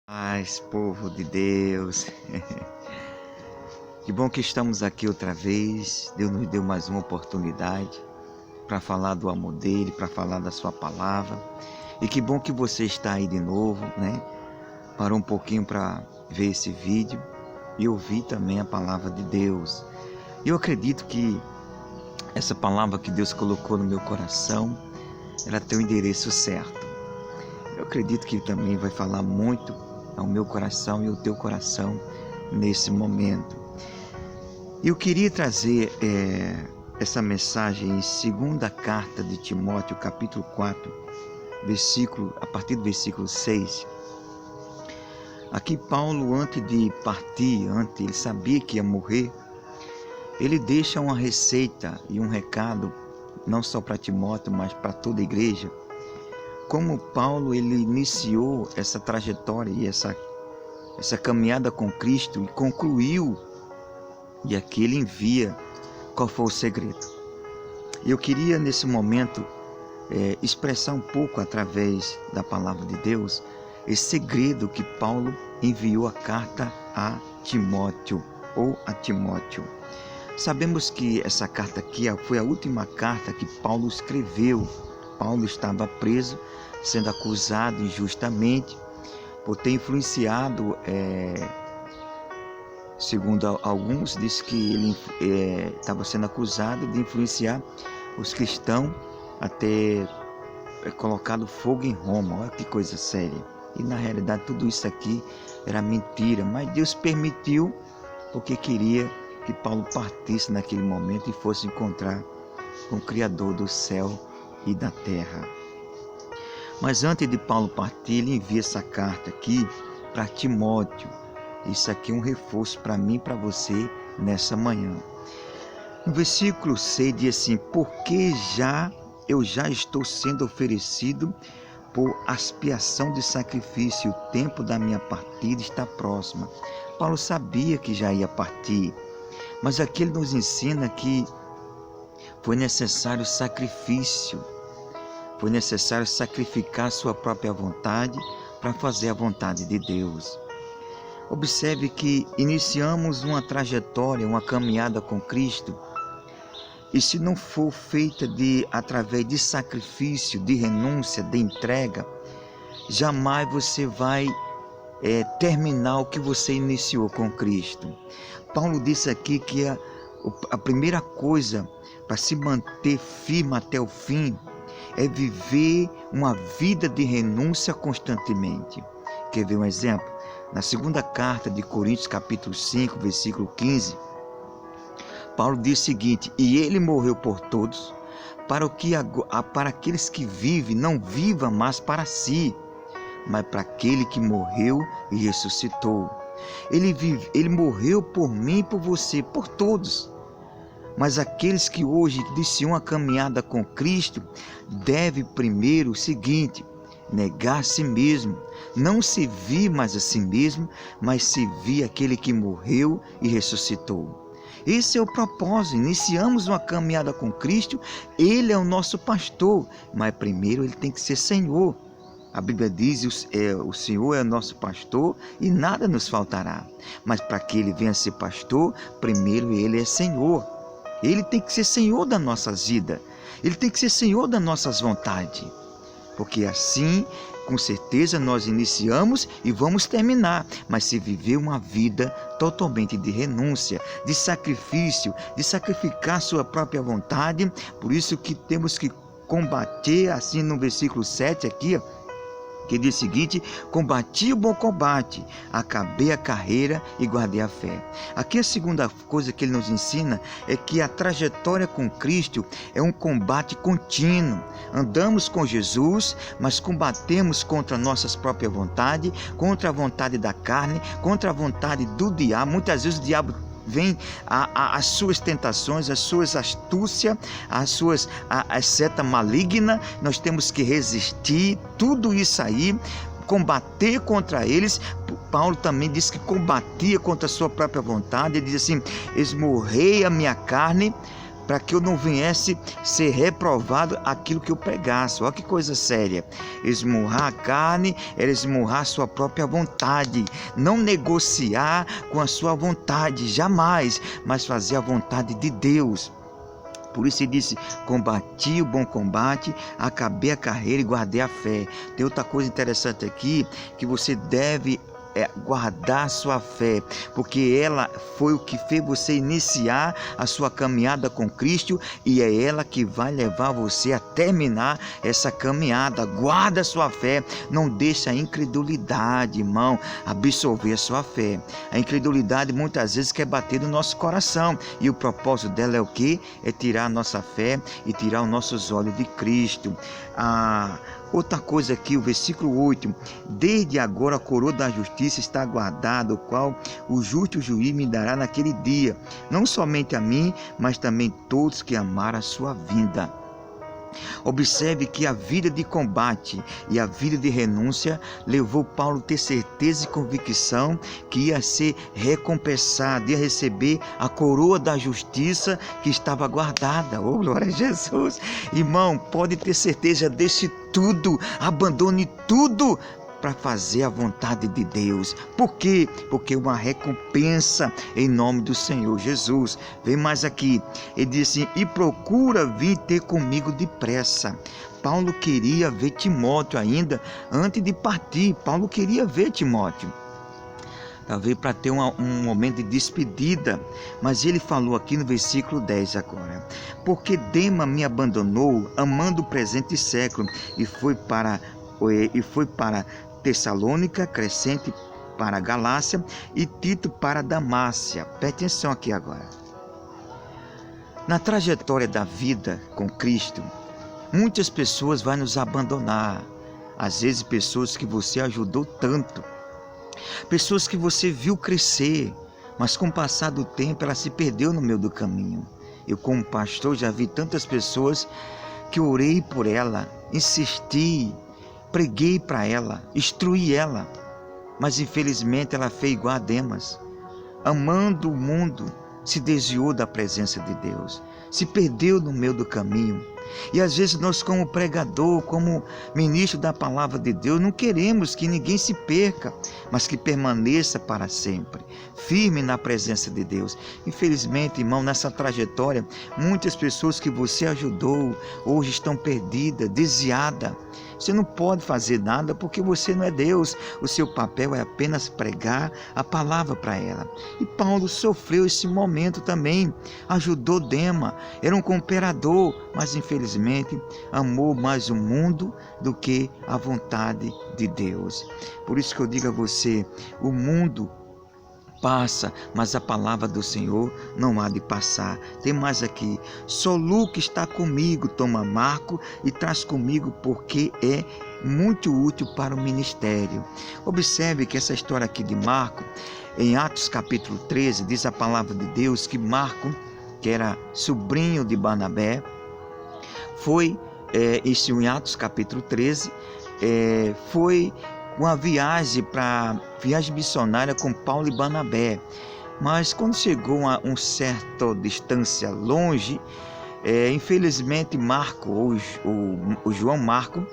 Paz, povo de Deus. Que bom que estamos aqui outra vez. Deus nos deu mais uma oportunidade para falar do amor dele, para falar da sua palavra. E que bom que você está aí de novo, né? Parou um pouquinho para ver esse vídeo e ouvir também a palavra de Deus. Eu acredito que essa palavra que Deus colocou no meu coração, ela tem o endereço certo. Eu acredito que também vai falar muito ao meu coração e ao teu coração nesse momento. Eu queria trazer essa mensagem em 2ª carta de Timóteo, capítulo 4, a partir do versículo 6. Aqui Paulo, antes de partir, ele sabia que ia morrer, ele deixa uma receita e um recado, não só para Timóteo, mas para toda a igreja. Como Paulo ele iniciou essa trajetória e essa caminhada com Cristo e concluiu, e aqui ele envia qual foi o segredo. Eu queria nesse momento expressar um pouco através da palavra de Deus esse segredo que Paulo enviou a carta a Timóteo ou a Timóteo. Sabemos que essa carta aqui foi a última carta que Paulo escreveu. Paulo estava preso, sendo acusado injustamente por ter influenciado, segundo alguns, diz que ele estava sendo acusado de influenciar os cristãos a ter colocado fogo em Roma. Olha que coisa séria. E na realidade tudo isso aqui era mentira, mas Deus permitiu porque queria que Paulo partisse naquele momento e fosse encontrar com o Criador do céu e da terra. Mas antes de Paulo partir, ele envia essa carta aqui para Timóteo. Isso aqui é um reforço para mim e para você nessa manhã. No versículo 6 diz assim: porque eu já estou sendo oferecido por expiação de sacrifício, o tempo da minha partida está próxima. Paulo sabia que já ia partir, mas aqui ele nos ensina que foi necessário sacrifício. Foi necessário sacrificar sua própria vontade para fazer a vontade de Deus. Observe que iniciamos uma trajetória, uma caminhada com Cristo, e se não for feita através de sacrifício, de renúncia, de entrega, jamais você vai terminar o que você iniciou com Cristo. Paulo disse aqui que a primeira coisa para se manter firme até o fim é viver uma vida de renúncia constantemente. Quer ver um exemplo? Na 2ª carta de Coríntios, capítulo 5, versículo 15, Paulo diz o seguinte: e ele morreu por todos, para aqueles que vivem, não viva mais para si, mas para aquele que morreu e ressuscitou. Ele morreu por mim e por você, por todos. Mas aqueles que hoje iniciam a caminhada com Cristo devem primeiro o seguinte: negar a si mesmo, não servir mais a si mesmo, mas servir aquele que morreu e ressuscitou. Esse é o propósito. Iniciamos uma caminhada com Cristo, Ele é o nosso pastor, mas primeiro Ele tem que ser Senhor. A Bíblia diz: o Senhor é o nosso pastor e nada nos faltará. Mas para que Ele venha ser pastor, primeiro Ele é Senhor. Ele tem que ser Senhor das nossas vidas. Ele tem que ser Senhor das nossas vontades. Porque assim, com certeza, nós iniciamos e vamos terminar. Mas se viver uma vida totalmente de renúncia, de sacrifício, de sacrificar sua própria vontade, por isso que temos que combater, assim no versículo 7 aqui, que diz o seguinte: combati o bom combate, acabei a carreira e guardei a fé. Aqui a segunda coisa que ele nos ensina é que a trajetória com Cristo é um combate contínuo. Andamos com Jesus, mas combatemos contra nossas próprias vontades, contra a vontade da carne, contra a vontade do diabo. Muitas vezes o diabo vem as suas tentações, as suas astúcias, as setas malignas. Nós temos que resistir tudo isso aí, combater contra eles. Paulo também diz que combatia contra a sua própria vontade. Ele diz assim: esmorrei a minha carne para que eu não viesse ser reprovado aquilo que eu pregasse. Olha que coisa séria. Esmurrar a carne era esmurrar a sua própria vontade. Não negociar com a sua vontade, jamais, mas fazer a vontade de Deus. Por isso ele disse: combati o bom combate, acabei a carreira e guardei a fé. Tem outra coisa interessante aqui, que você deve guardar sua fé, porque ela foi o que fez você iniciar a sua caminhada com Cristo, e é ela que vai levar você a terminar essa caminhada. Guarda sua fé, não deixa a incredulidade, irmão, absorver a sua fé. A incredulidade muitas vezes quer bater no nosso coração, e o propósito dela é o quê? É tirar a nossa fé e tirar os nossos olhos de Cristo. Outra coisa aqui, o versículo 8: desde agora a coroa da justiça está guardada, o qual o justo juiz me dará naquele dia, não somente a mim, mas também todos que amaram a sua vinda. Observe que a vida de combate e a vida de renúncia levou Paulo a ter certeza e convicção que ia ser recompensado, ia receber a coroa da justiça que estava guardada. Oh, glória a Jesus! Irmão, pode ter certeza, deixe tudo, abandone tudo para fazer a vontade de Deus. Por quê? Porque uma recompensa em nome do Senhor Jesus. Vem mais aqui, ele disse: e procura vir ter comigo depressa. Paulo queria ver Timóteo ainda antes de partir. Paulo queria ver Timóteo, talvez para ter um momento de despedida, mas ele falou aqui no versículo 10 agora: porque Dema me abandonou, amando o presente século, e foi para Tessalônica, Crescente para Galácia, e Tito para Damácia. Preste atenção aqui agora. Na trajetória da vida com Cristo, muitas pessoas vão nos abandonar. Às vezes pessoas que você ajudou tanto, pessoas que você viu crescer, mas com o passar do tempo ela se perdeu no meio do caminho. Eu, como pastor, já vi tantas pessoas que orei por ela, insisti, preguei para ela, instruí ela, mas infelizmente ela fez igual a Demas, amando o mundo, se desviou da presença de Deus, se perdeu no meio do caminho. E às vezes nós, como pregador, como ministro da palavra de Deus, não queremos que ninguém se perca, mas que permaneça para sempre, firme na presença de Deus. Infelizmente, irmão, nessa trajetória, muitas pessoas que você ajudou hoje estão perdidas, desviadas. Você não pode fazer nada porque você não é Deus. O seu papel é apenas pregar a palavra para ela. E Paulo sofreu esse momento também. Ajudou Dema, era um cooperador, mas infelizmente amou mais o mundo do que a vontade de Deus. Por isso que eu digo a você, o mundo passa, mas a palavra do Senhor não há de passar. Tem mais aqui: só Lucas está comigo, toma Marco e traz comigo, porque é muito útil para o ministério. Observe que essa história aqui de Marco, em Atos capítulo 13, diz a palavra de Deus que Marco, que era sobrinho de Barnabé, foi, isso em Atos capítulo 13, foi uma viagem missionária com Paulo e Barnabé. Mas quando chegou a uma certa distância longe, infelizmente Marco, ou João Marco,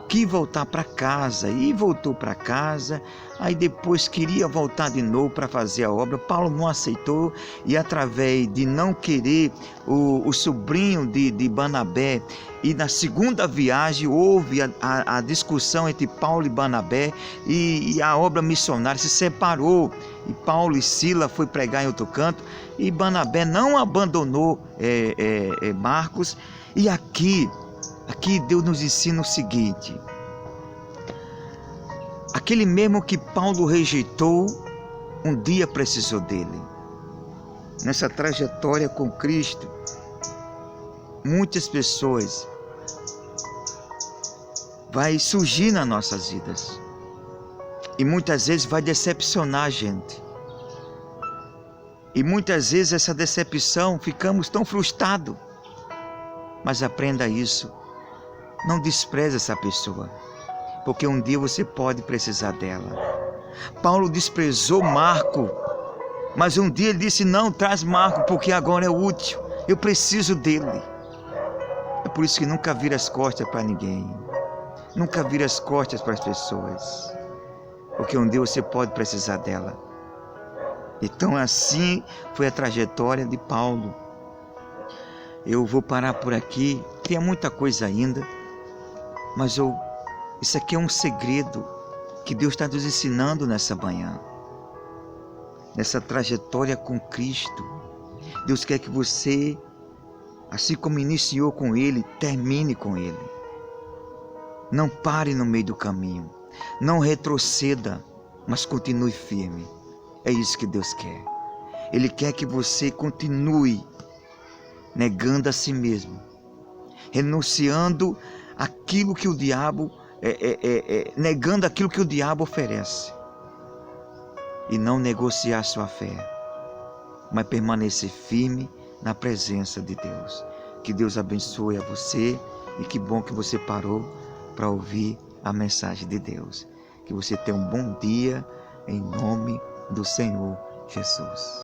quis voltar para casa, e voltou para casa. Aí depois queria voltar de novo para fazer a obra. Paulo não aceitou, e através de não querer o sobrinho de Barnabé, e na segunda viagem houve a discussão entre Paulo e Barnabé, e a obra missionária se separou, e Paulo e Sila foi pregar em outro canto, e Barnabé não abandonou Marcos. E aqui Deus nos ensina o seguinte: aquele mesmo que Paulo rejeitou, um dia precisou dele. Nessa trajetória com Cristo, muitas pessoas vai surgir nas nossas vidas, e muitas vezes vai decepcionar a gente. E muitas vezes essa decepção, ficamos tão frustrados. Mas aprenda isso: não despreze essa pessoa, porque um dia você pode precisar dela. Paulo desprezou Marco, mas um dia ele disse: não, traz Marco, porque agora é útil. Eu preciso dele. É por isso que nunca vira as costas para ninguém. Nunca vira as costas para as pessoas. Porque um dia você pode precisar dela. Então assim foi a trajetória de Paulo. Eu vou parar por aqui. Tem muita coisa ainda. Mas isso aqui é um segredo que Deus está nos ensinando nessa manhã. Nessa trajetória com Cristo. Deus quer que você, assim como iniciou com Ele, termine com Ele. Não pare no meio do caminho. Não retroceda, mas continue firme. É isso que Deus quer. Ele quer que você continue negando a si mesmo. Renunciando aquilo que o diabo, negando aquilo que o diabo oferece. E não negociar sua fé, mas permanecer firme na presença de Deus. Que Deus abençoe a você e que bom que você parou para ouvir a mensagem de Deus. Que você tenha um bom dia em nome do Senhor Jesus.